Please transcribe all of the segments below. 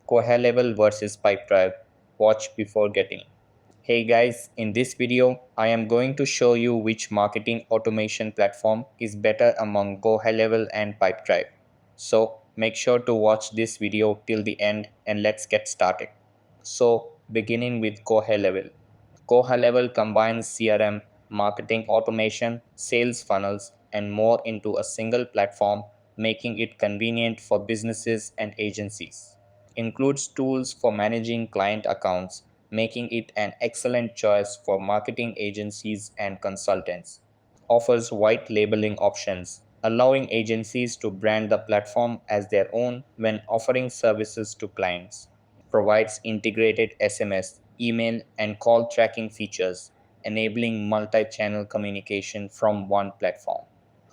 GoHighLevel versus Pipedrive. Watch before getting. Hey guys, in this video, I am going to show you which marketing automation platform is better among GoHighLevel and Pipedrive. So make sure to watch this video till the end and let's get started. So beginning with GoHighLevel. GoHighLevel combines CRM, marketing automation, sales funnels, and more into a single platform, making it convenient for businesses and agencies. Includes tools for managing client accounts, making it an excellent choice for marketing agencies and consultants. Offers white labeling options, allowing agencies to brand the platform as their own when offering services to clients. Provides integrated SMS, email, and call tracking features, enabling multi channel communication from one platform.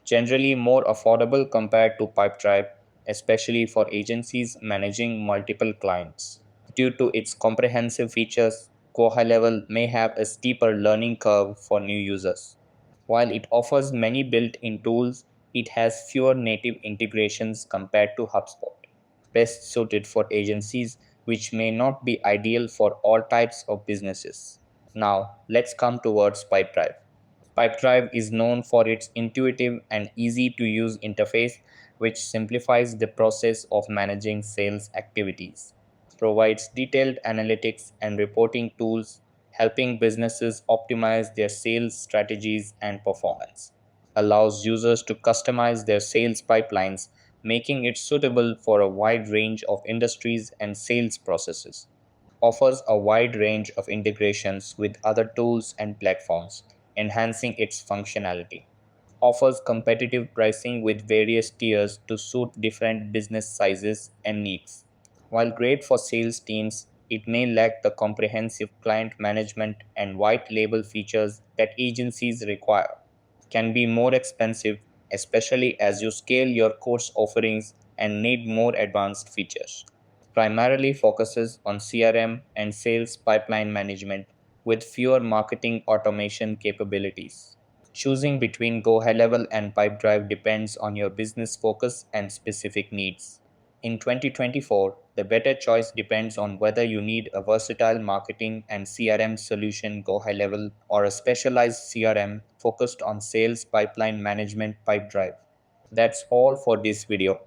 Generally more affordable compared to Pipedrive, especially for agencies managing multiple clients. Due to its comprehensive features, GoHighLevel may have a steeper learning curve for new users. While it offers many built-in tools, it has fewer native integrations compared to HubSpot, best suited for agencies, which may not be ideal for all types of businesses. Now, let's come towards Pipedrive. Pipedrive is known for its intuitive and easy to use interface, which simplifies the process of managing sales activities. Provides detailed analytics and reporting tools, helping businesses optimize their sales strategies and performance. Allows users to customize their sales pipelines, making it suitable for a wide range of industries and sales processes. Offers a wide range of integrations with other tools and platforms, enhancing its functionality. Offers competitive pricing with various tiers to suit different business sizes and needs. While great for sales teams, it may lack the comprehensive client management and white label features that agencies require. Can be more expensive, especially as you scale your course offerings and need more advanced features. Primarily focuses on CRM and sales pipeline management with fewer marketing automation capabilities. Choosing between GoHighLevel and Pipedrive depends on your business focus and specific needs. In 2024, the better choice depends on whether you need a versatile marketing and CRM solution GoHighLevel or a specialized CRM focused on sales pipeline management Pipedrive. That's all for this video.